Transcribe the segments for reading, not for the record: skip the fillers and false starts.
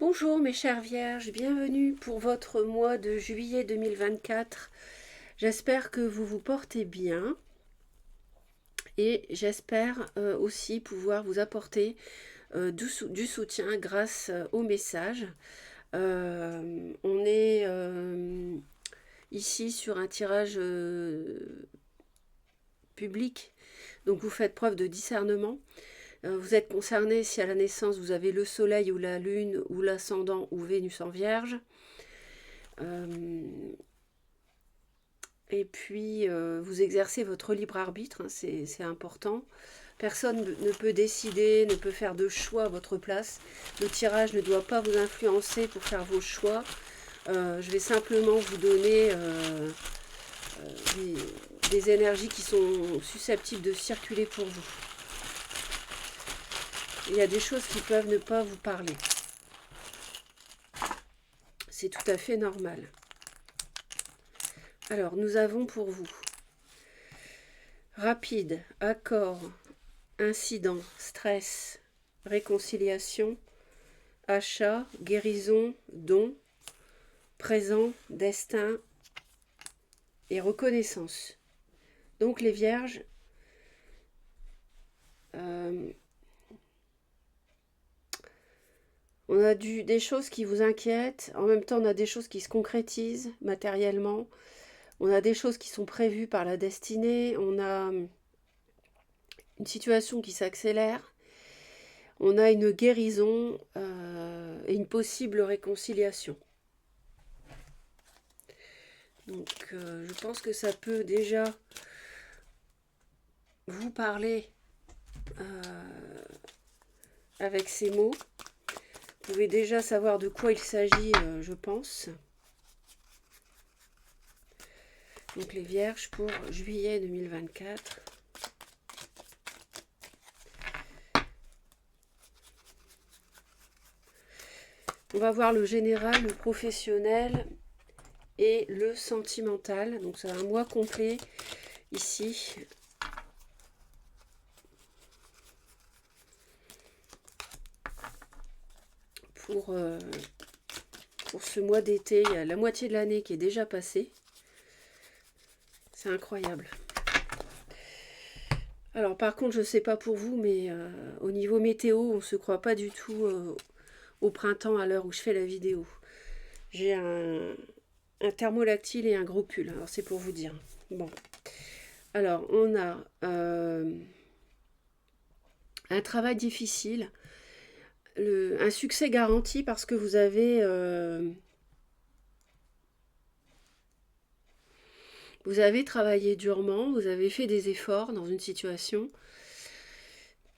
Bonjour mes chères vierges, bienvenue pour votre mois de juillet 2024. J'espère que vous vous portez bien et j'espère aussi pouvoir vous apporter du soutien grâce au message. On est ici sur un tirage public, donc vous faites preuve de discernement. Vous êtes concerné si à la naissance vous avez le soleil ou la lune ou l'ascendant ou Vénus en vierge. Et puis vous exercez votre libre arbitre, hein, c'est important. Personne ne peut décider, ne peut faire de choix à votre place. Le tirage ne doit pas vous influencer pour faire vos choix. Je vais simplement vous donner des énergies qui sont susceptibles de circuler pour vous. Il y a des choses qui peuvent ne pas vous parler. C'est tout à fait normal. Alors, nous avons pour vous rapide, accord, incident, stress, réconciliation, achat, guérison, don, présent, destin et reconnaissance. Donc les vierges, on a des choses qui vous inquiètent, en même temps on a des choses qui se concrétisent matériellement, on a des choses qui sont prévues par la destinée, on a une situation qui s'accélère, on a une guérison et une possible réconciliation. Donc je pense que ça peut déjà vous parler avec ces mots. Vous pouvez déjà savoir de quoi il s'agit, je pense. Donc les vierges pour juillet 2024. On va voir le général, le professionnel et le sentimental. Donc c'est un mois complet ici. Pour ce mois d'été, il y a la moitié de l'année qui est déjà passée. C'est incroyable. Alors par contre, je ne sais pas pour vous, mais au niveau météo, on ne se croit pas du tout au printemps à l'heure où je fais la vidéo. J'ai un thermolactyle et un gros pull, alors c'est pour vous dire. Bon, alors on a un travail difficile, un succès garanti parce que vous avez travaillé durement, vous avez fait des efforts dans une situation,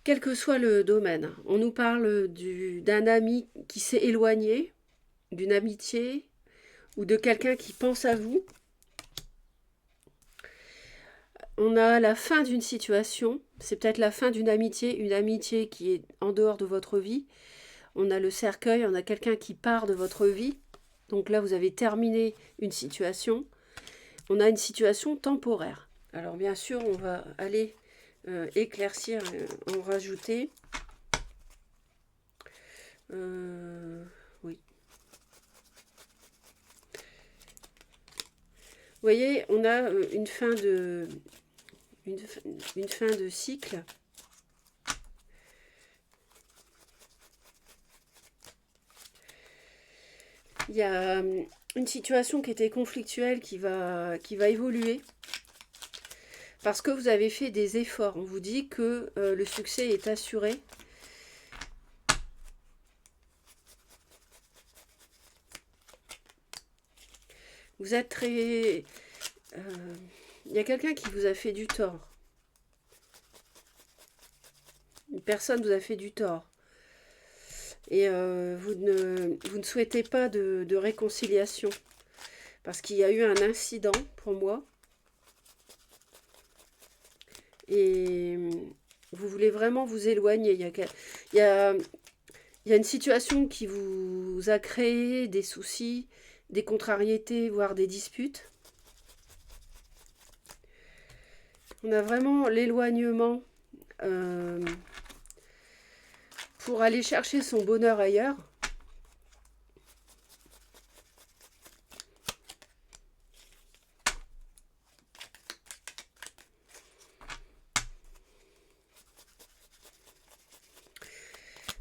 quel que soit le domaine. On nous parle d'un ami qui s'est éloigné, d'une amitié ou de quelqu'un qui pense à vous. On a la fin d'une situation, c'est peut-être la fin d'une amitié, une amitié qui est en dehors de votre vie. On a le cercueil, on a quelqu'un qui part de votre vie. Donc là, vous avez terminé une situation. On a une situation temporaire. Alors bien sûr, on va aller éclaircir, en rajouter. Oui. Vous voyez, on a une fin de cycle. Il y a une situation qui était conflictuelle qui va évoluer parce que vous avez fait des efforts. On vous dit que le succès est assuré. Vous êtes très... il y a quelqu'un qui vous a fait du tort. Une personne vous a fait du tort. Et vous ne souhaitez pas de réconciliation. Parce qu'il y a eu un incident pour moi. Et vous voulez vraiment vous éloigner. Il y a une situation qui vous a créé des soucis, des contrariétés, voire des disputes. On a vraiment l'éloignement pour aller chercher son bonheur ailleurs.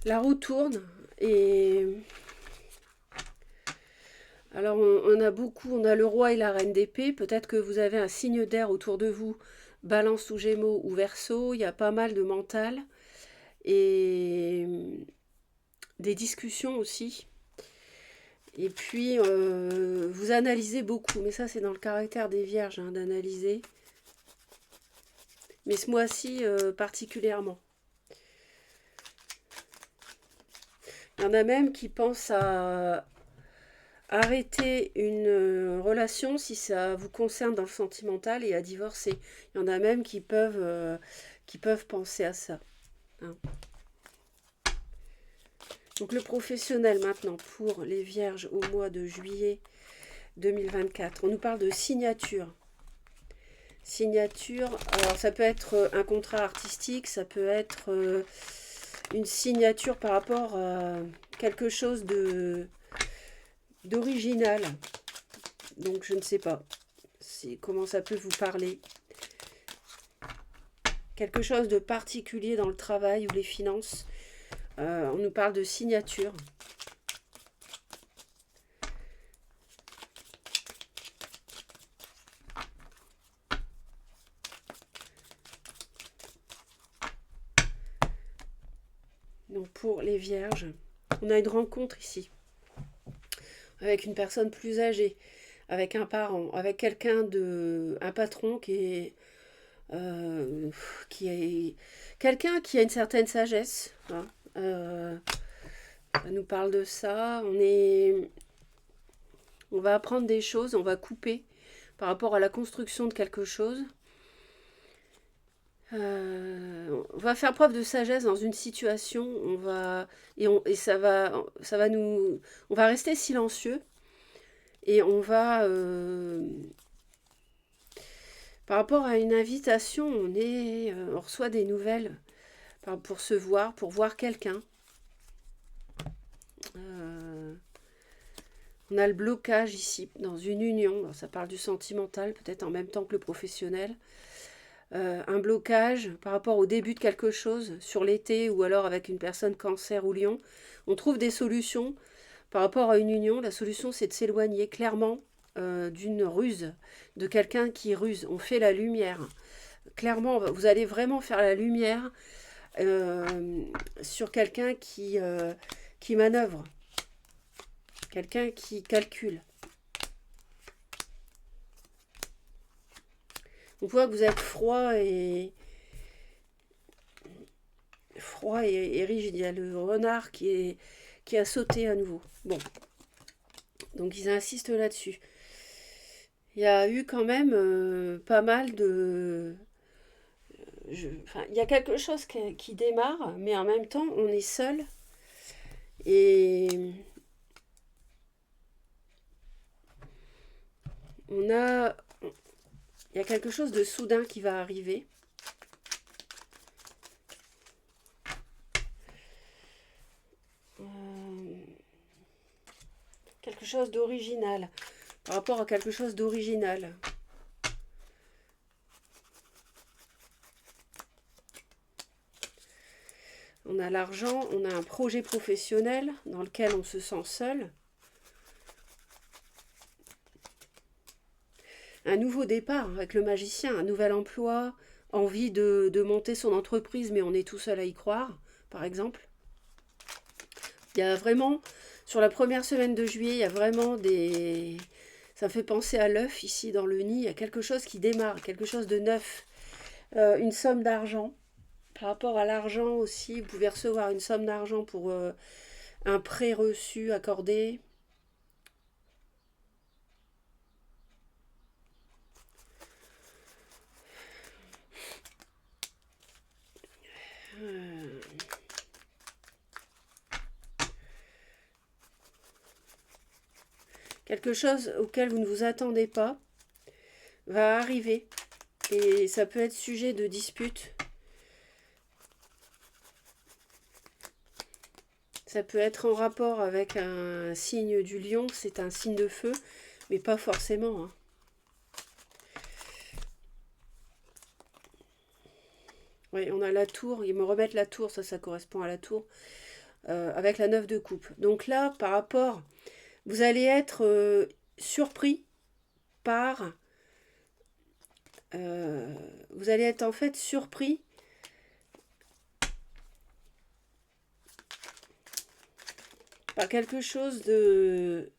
La roue tourne et alors on a beaucoup, on a le roi et la reine d'épée. Peut-être que vous avez un signe d'air autour de vous, balance ou gémeaux ou verseau. Il y a pas mal de mental et des discussions aussi. Et puis vous analysez beaucoup, mais ça c'est dans le caractère des vierges, hein, d'analyser. Mais ce mois-ci particulièrement. Il y en a même qui pensent à arrêter une relation si ça vous concerne dans le sentimental et à divorcer. Il y en a même qui peuvent penser à ça. Hein. Donc le professionnel maintenant pour les vierges au mois de juillet 2024. On nous parle de signature. Signature, alors ça peut être un contrat artistique, ça peut être une signature par rapport à quelque chose d'original. Donc je ne sais pas comment ça peut vous parler. Quelque chose de particulier dans le travail ou les finances. On nous parle de signature. Donc pour les vierges, on a une rencontre ici avec une personne plus âgée, avec un parent, avec un patron qui est quelqu'un qui a une certaine sagesse. Hein. Ça nous parle de ça. On va apprendre des choses, on va couper par rapport à la construction de quelque chose. On va faire preuve de sagesse dans une situation. On va rester silencieux et on va par rapport à une invitation, on reçoit des nouvelles pour se voir, pour voir quelqu'un. On a le blocage ici dans une union. Alors, ça parle du sentimental, peut-être en même temps que le professionnel. Un blocage par rapport au début de quelque chose sur l'été ou alors avec une personne cancer ou lion. On trouve des solutions par rapport à une union. La solution, c'est de s'éloigner clairement d'une ruse, de quelqu'un qui ruse. On fait la lumière. Clairement, vous allez vraiment faire la lumière sur quelqu'un qui manœuvre, quelqu'un qui calcule. On voit que vous êtes froid et rigide. Il y a le renard qui a sauté à nouveau. Bon, donc ils insistent là-dessus. Il y a eu quand même pas mal de... il y a quelque chose qui démarre, mais en même temps, on est seul. Et il y a quelque chose de soudain qui va arriver. Quelque chose d'original. Par rapport à quelque chose d'original. On a l'argent, on a un projet professionnel dans lequel on se sent seul. Un nouveau départ avec le magicien, un nouvel emploi, envie de monter son entreprise, mais on est tout seul à y croire, par exemple. Il y a vraiment, sur la première semaine de juillet, il y a vraiment des... Ça me fait penser à l'œuf ici dans le nid, il y a quelque chose qui démarre, quelque chose de neuf, une somme d'argent. Par rapport à l'argent aussi, vous pouvez recevoir une somme d'argent pour un prêt reçu, accordé. Quelque chose auquel vous ne vous attendez pas va arriver. Et ça peut être sujet de dispute. Ça peut être en rapport avec un signe du lion, c'est un signe de feu, mais pas forcément. Hein. Oui, on a la tour, ils me remettent la tour, ça correspond à la tour. avec la 9 de coupe. Donc là, par rapport, vous allez être surpris par... vous allez être en fait surpris par quelque chose de...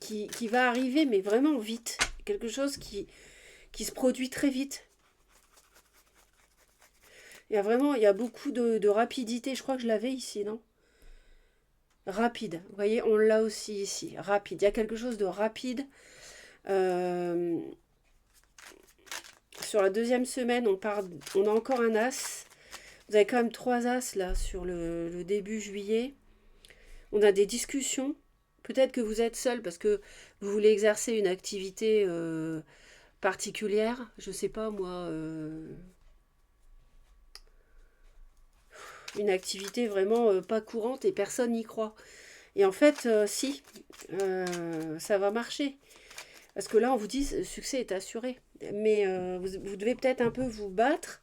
qui va arriver, mais vraiment vite. Quelque chose qui se produit très vite. Il y a beaucoup de rapidité. Je crois que je l'avais ici, non? Rapide. Vous voyez, on l'a aussi ici. Rapide. Il y a quelque chose de rapide. Sur la deuxième semaine, on a encore un as. Vous avez quand même 3 as là sur le début juillet. On a des discussions. Peut-être que vous êtes seul parce que vous voulez exercer une activité particulière. Je sais pas moi. Une activité vraiment pas courante et personne n'y croit. Et en fait, si, ça va marcher. Parce que là, on vous dit, le succès est assuré. Mais vous devez peut-être un peu vous battre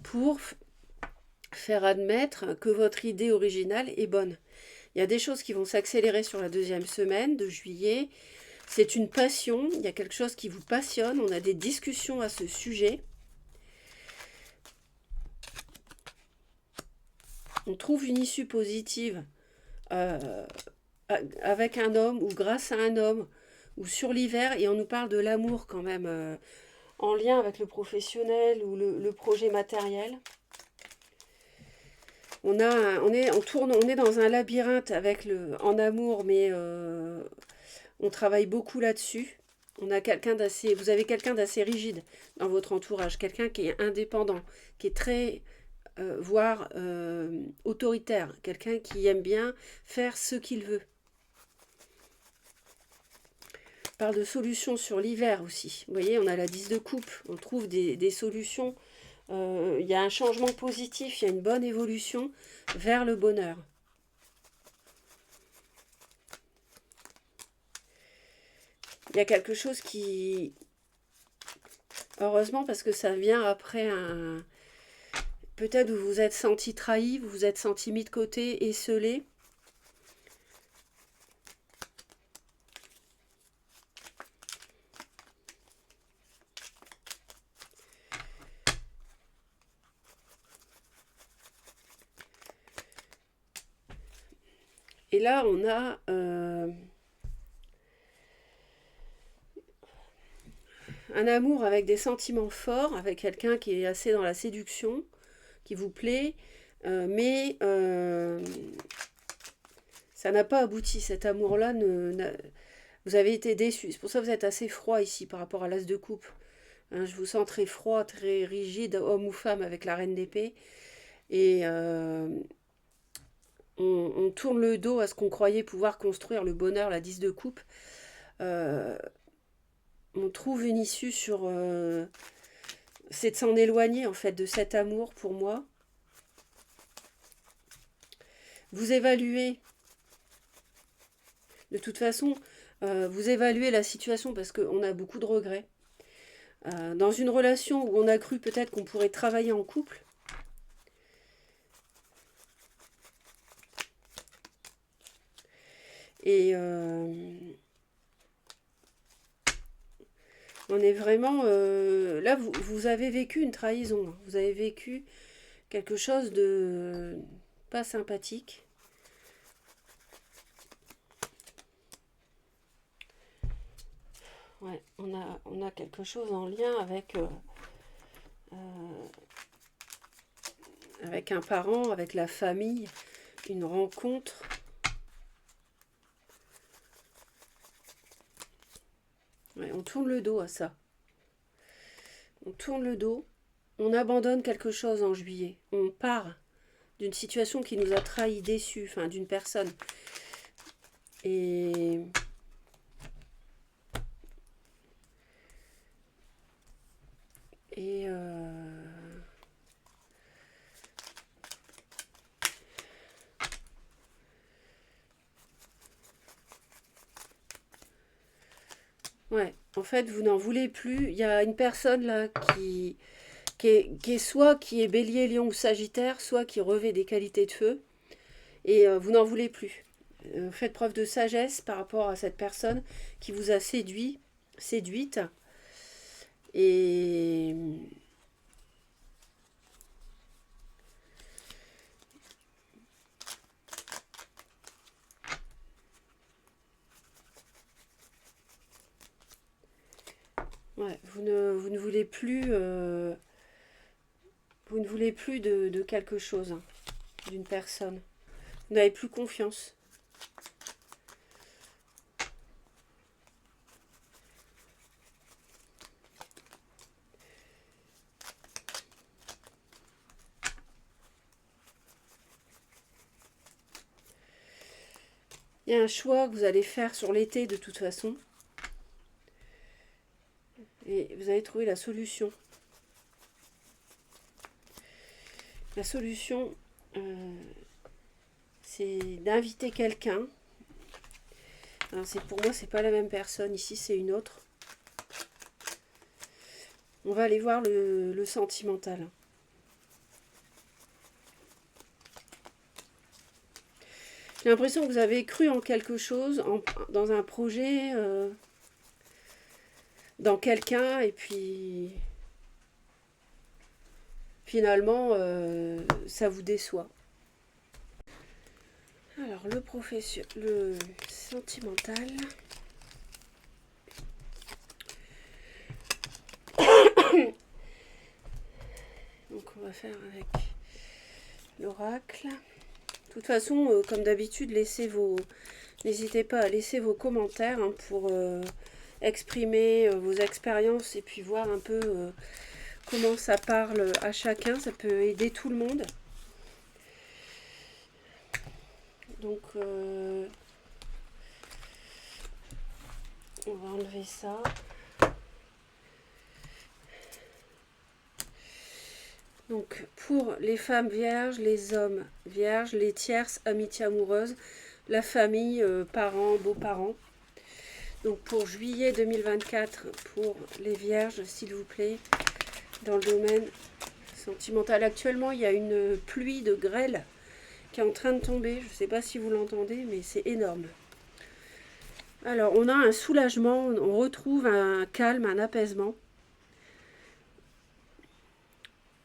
pour faire admettre que votre idée originale est bonne. Il y a des choses qui vont s'accélérer sur la deuxième semaine de juillet. C'est une passion, il y a quelque chose qui vous passionne. On a des discussions à ce sujet. On trouve une issue positive avec un homme ou grâce à un homme ou sur l'hiver et on nous parle de l'amour quand même en lien avec le professionnel ou le projet matériel. On est dans un labyrinthe avec en amour, mais on travaille beaucoup là-dessus. Vous avez quelqu'un d'assez rigide dans votre entourage, quelqu'un qui est indépendant, qui est très voire autoritaire, quelqu'un qui aime bien faire ce qu'il veut. On parle de solutions sur l'hiver aussi. Vous voyez, on a la 10 de coupe, on trouve des solutions. Il y a un changement positif, il y a une bonne évolution vers le bonheur. Il y a quelque chose qui... Heureusement, parce que ça vient après un... Peut-être vous vous êtes senti trahi, vous vous êtes senti mis de côté, esseulé. Et là, on a un amour avec des sentiments forts, avec quelqu'un qui est assez dans la séduction, qui vous plaît, mais ça n'a pas abouti. Cet amour-là, vous avez été déçu. C'est pour ça que vous êtes assez froid ici par rapport à l'as de coupe. Hein, je vous sens très froid, très rigide, homme ou femme avec la reine d'épée. Et on tourne le dos à ce qu'on croyait pouvoir construire, le bonheur, la 10 de coupe. On trouve une issue sur... c'est de s'en éloigner, en fait, de cet amour pour moi. Vous évaluez... De toute façon, vous évaluez la situation parce qu'on a beaucoup de regrets. Dans une relation où on a cru peut-être qu'on pourrait travailler en couple, et on est vraiment... là, vous avez vécu une trahison. Vous avez vécu quelque chose de pas sympathique. Ouais, on a quelque chose en lien avec un parent, avec la famille, une rencontre. Ouais, on tourne le dos à ça. On tourne le dos, on abandonne quelque chose en juillet. On part d'une situation qui nous a trahis, déçus, enfin d'une personne. Et... ouais, en fait, vous n'en voulez plus. Il y a une personne là qui qui est bélier, lion ou sagittaire, soit qui revêt des qualités de feu, et vous n'en voulez plus. Faites preuve de sagesse par rapport à cette personne qui vous a séduite, et ouais, vous ne voulez plus, vous ne voulez plus de quelque chose, hein, d'une personne. Vous n'avez plus confiance. Il y a un choix que vous allez faire sur l'été de toute façon. Et vous allez trouver la solution. La solution, c'est d'inviter quelqu'un. Alors pour moi, c'est pas la même personne. Ici, c'est une autre. On va aller voir le sentimental. J'ai l'impression que vous avez cru en quelque chose, dans un projet, dans quelqu'un, et puis finalement, ça vous déçoit. Alors, le sentimental. Donc, on va faire avec l'oracle. De toute façon, comme d'habitude, n'hésitez pas à laisser vos commentaires, hein, pour exprimer vos expériences et puis voir un peu comment ça parle à chacun. Ça peut aider tout le monde. Donc, on va enlever ça. Donc, pour les femmes vierges, les hommes vierges, les tierces, amitiés amoureuses, la famille, parents, beaux-parents. Donc, pour juillet 2024, pour les vierges, s'il vous plaît, dans le domaine sentimental. Actuellement, il y a une pluie de grêle qui est en train de tomber. Je ne sais pas si vous l'entendez, mais c'est énorme. Alors, on a un soulagement, on retrouve un calme, un apaisement.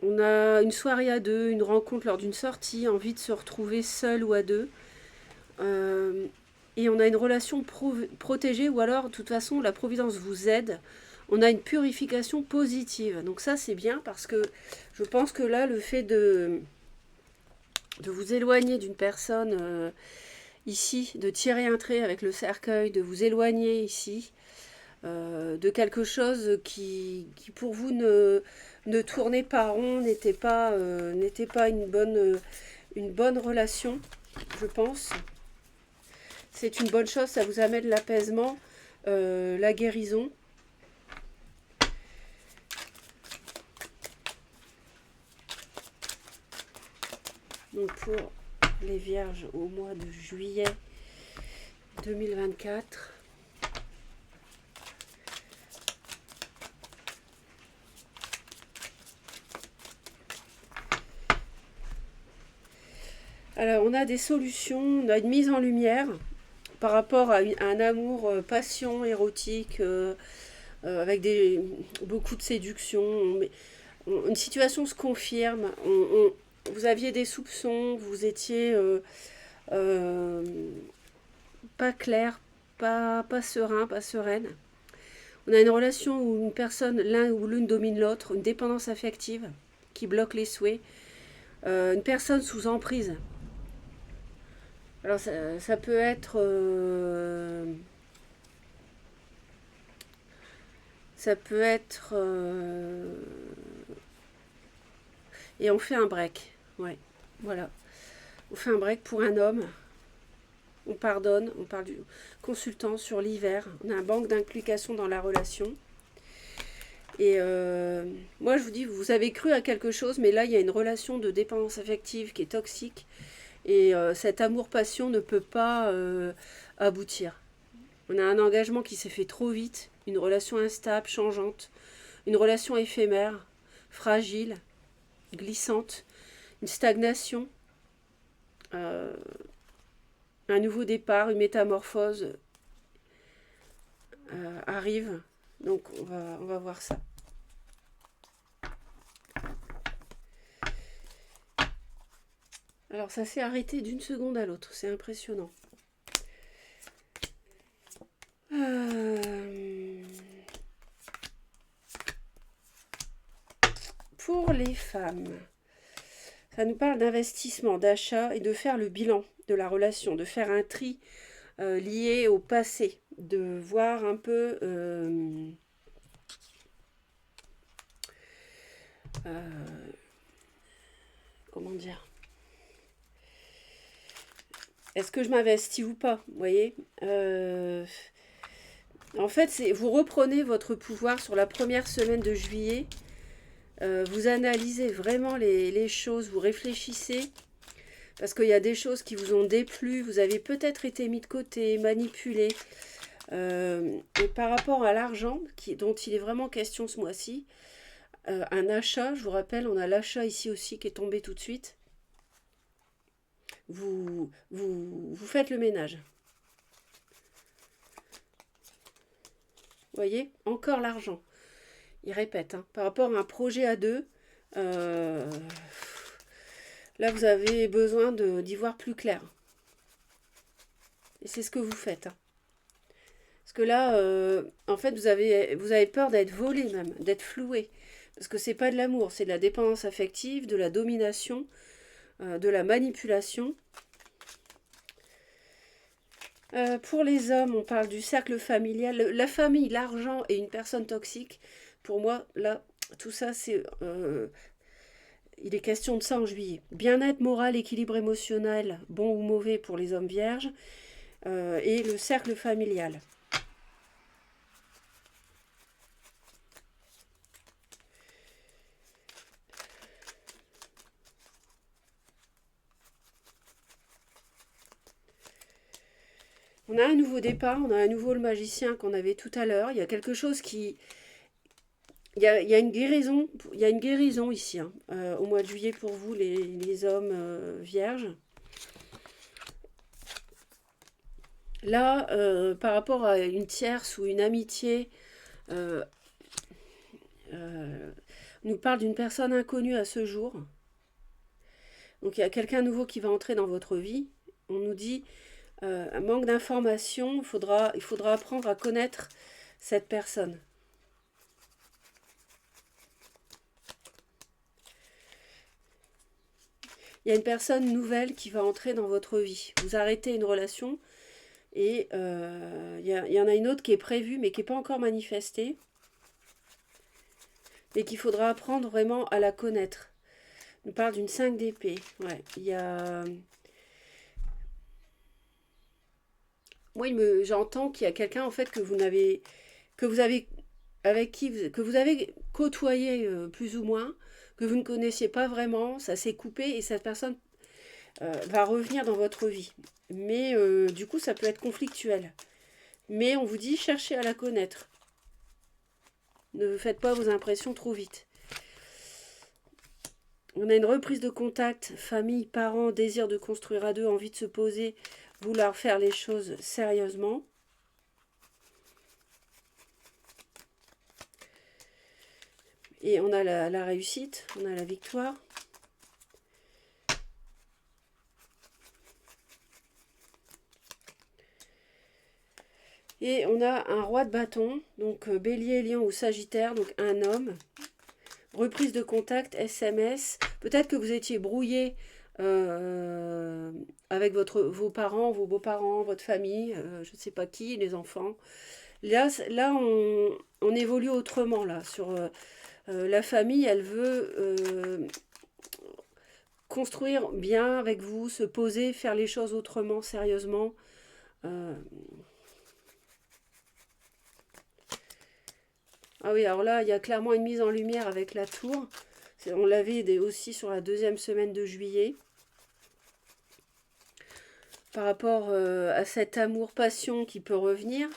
On a une soirée à deux, une rencontre lors d'une sortie, envie de se retrouver seul ou à deux. Et on a une relation protégée, ou alors, de toute façon, la Providence vous aide. On a une purification positive. Donc ça, c'est bien, parce que je pense que là, le fait de vous éloigner d'une personne ici, de tirer un trait avec le cercueil, de vous éloigner ici, de quelque chose qui pour vous ne tournait pas rond, n'était pas une bonne relation, je pense. C'est une bonne chose, ça vous amène l'apaisement, la guérison. Donc pour les vierges au mois de juillet 2024. Alors, on a des solutions, on a une mise en lumière par rapport à un amour, passion, érotique, avec beaucoup de séduction. Une situation se confirme, vous aviez des soupçons, vous étiez pas clair, pas serein, pas sereine. On a une relation où une personne, l'un ou l'une domine l'autre, une dépendance affective qui bloque les souhaits, une personne sous emprise. Alors ça peut être et on fait un break. Ouais, voilà. On fait un break pour un homme. On pardonne, on parle du consultant sur l'hiver. On a un manque d'implication dans la relation. Et moi, je vous dis, vous avez cru à quelque chose, mais là, il y a une relation de dépendance affective qui est toxique. Et cet amour-passion ne peut pas aboutir. On a un engagement qui s'est fait trop vite, une relation instable, changeante, une relation éphémère. fragile, glissante, une stagnation, un nouveau départ, une métamorphose arrive. Donc on va voir ça. Alors ça s'est arrêté d'une seconde à l'autre, c'est impressionnant. Pour les femmes, ça nous parle d'investissement, d'achat et de faire le bilan de la relation, de faire un tri lié au passé, de voir un peu comment dire, est-ce que je m'investis ou pas, vous voyez. En fait, vous reprenez votre pouvoir sur la première semaine de juillet. Vous analysez vraiment les choses, vous réfléchissez, parce qu'il y a des choses qui vous ont déplu, vous avez peut-être été mis de côté, manipulé. Et par rapport à l'argent, dont il est vraiment question ce mois-ci, un achat, je vous rappelle, on a l'achat ici aussi qui est tombé tout de suite. Vous faites le ménage. Vous voyez, encore l'argent. Il répète, hein, par rapport à un projet à deux, là vous avez besoin d'y voir plus clair. Et c'est ce que vous faites. Hein. Parce que là, en fait, vous avez peur d'être volé même, d'être floué. Parce que c'est pas de l'amour, c'est de la dépendance affective, de la domination, de la manipulation. Pour les hommes, on parle du cercle familial. La famille, l'argent et une personne toxique. Pour moi, là, tout ça, c'est... il est question de ça en juillet. Bien-être moral, équilibre émotionnel, bon ou mauvais pour les hommes vierges. Et le cercle familial. On a un nouveau départ, on a à nouveau le magicien qu'on avait tout à l'heure. Il y a quelque chose qui... Il y a une guérison ici, hein, au mois de juillet pour vous, les hommes vierges. Là, par rapport à une tierce ou une amitié, on nous parle d'une personne inconnue à ce jour. Donc il y a quelqu'un nouveau qui va entrer dans votre vie. On nous dit... un manque d'information, il faudra apprendre à connaître cette personne. Il y a une personne nouvelle qui va entrer dans votre vie. Vous arrêtez une relation et il y en a une autre qui est prévue mais qui n'est pas encore manifestée. Et qu'il faudra apprendre vraiment à la connaître. On parle d'une 5 d'épée. Ouais, il y a... Moi, j'entends qu'il y a quelqu'un en fait que vous avez côtoyé plus ou moins, que vous ne connaissiez pas vraiment, ça s'est coupé et cette personne va revenir dans votre vie. Mais du coup, ça peut être conflictuel. Mais on vous dit, cherchez à la connaître. Ne faites pas vos impressions trop vite. On a une reprise de contact, famille, parents, désir de construire à deux, envie de se poser, vouloir faire les choses sérieusement. Et on a la réussite, on a la victoire. Et on a un roi de bâton, donc bélier, lion ou sagittaire, donc un homme. Reprise de contact, SMS. Peut-être que vous étiez brouillé avec vos parents, vos beaux-parents, votre famille, je ne sais pas qui, les enfants. Là on évolue autrement. Là, sur la famille, elle veut construire bien avec vous, se poser, faire les choses autrement, sérieusement. Ah oui, alors là, il y a clairement une mise en lumière avec la tour. On l'avait aussi sur la deuxième semaine de juillet. Par rapport à cet amour-passion qui peut revenir.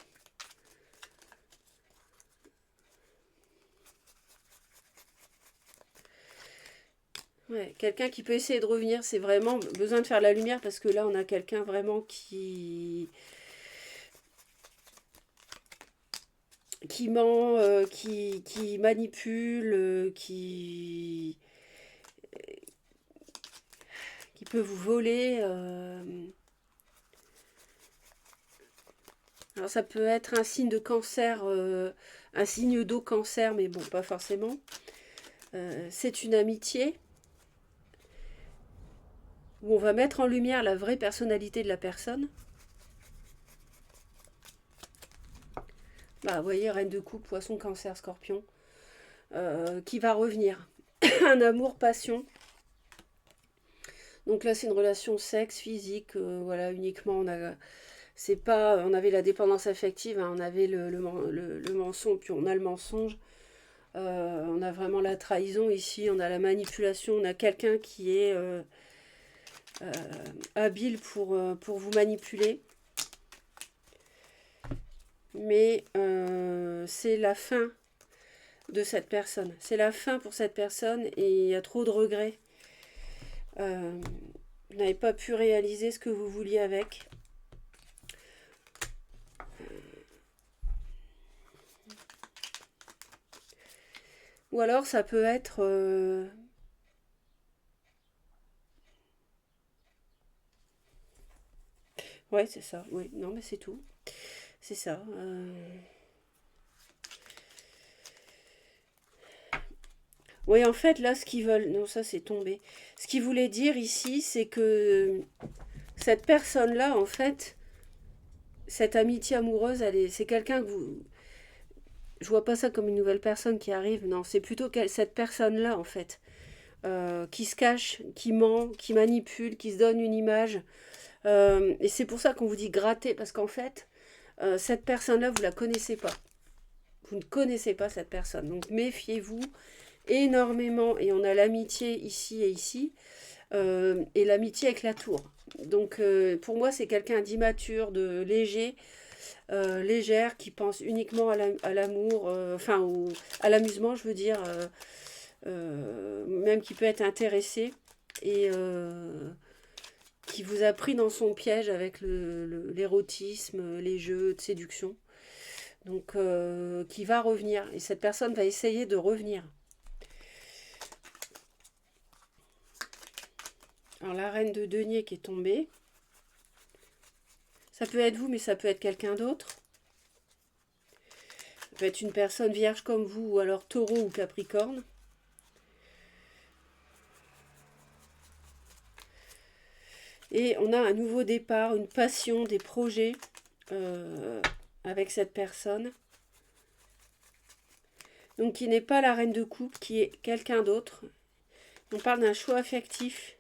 Ouais, quelqu'un qui peut essayer de revenir, c'est vraiment besoin de faire la lumière parce que là, on a quelqu'un vraiment qui ment, qui manipule, qui peut vous voler. Alors ça peut être un signe de cancer, un signe d'eau cancer, mais bon, pas forcément. C'est une amitié où on va mettre en lumière la vraie personnalité de la personne. Bah, vous voyez, reine de coupe, poisson, cancer, scorpion, qui va revenir. Un amour, passion. Donc là, c'est une relation sexe, physique, voilà, uniquement. C'est pas, on avait la dépendance affective, hein, on avait le mensonge, puis on a le mensonge. On a vraiment la trahison ici, on a la manipulation, on a quelqu'un qui est habile pour vous manipuler. Mais c'est la fin de cette personne. C'est la fin pour cette personne et il y a trop de regrets. Vous n'avez pas pu réaliser ce que vous vouliez avec. Ou alors ça peut être... Ouais, c'est ça. Oui, non, mais c'est tout. C'est ça. Oui, en fait, là, ce qu'ils veulent... Non, ça, c'est tombé. Ce qu'ils voulaient dire ici, c'est que cette personne-là, en fait, cette amitié amoureuse, c'est quelqu'un que vous... Je vois pas ça comme une nouvelle personne qui arrive. Non, c'est plutôt cette personne-là, en fait, qui se cache, qui ment, qui manipule, qui se donne une image. Et c'est pour ça qu'on vous dit gratter, parce qu'en fait, cette personne-là, vous la connaissez pas. Vous ne connaissez pas cette personne. Donc méfiez-vous énormément. Et on a l'amitié ici et ici. Et l'amitié avec la tour. Donc pour moi, c'est quelqu'un d'immature, de léger, légère, qui pense uniquement à l'amour, enfin à l'amusement, je veux dire, même qui peut être intéressé. Et qui vous a pris dans son piège avec l'érotisme, les jeux de séduction. Donc, qui va revenir. Et cette personne va essayer de revenir. Alors, la reine de denier qui est tombée. Ça peut être vous, mais ça peut être quelqu'un d'autre. Ça peut être une personne vierge comme vous, ou alors taureau ou capricorne. Et on a un nouveau départ, une passion, des projets avec cette personne. Donc qui n'est pas la reine de coupe, qui est quelqu'un d'autre. On parle d'un choix affectif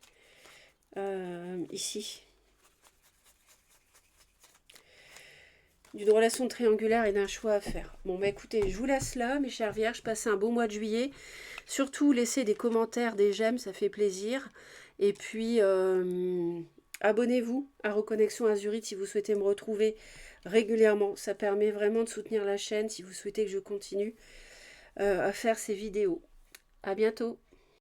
ici. D'une relation triangulaire et d'un choix à faire. Bon, bah écoutez, je vous laisse là, mes chères vierges. Passez un bon mois de juillet. Surtout, laissez des commentaires, des j'aime, ça fait plaisir. Et puis, abonnez-vous à Reconnexion Azurite si vous souhaitez me retrouver régulièrement. Ça permet vraiment de soutenir la chaîne si vous souhaitez que je continue à faire ces vidéos. À bientôt.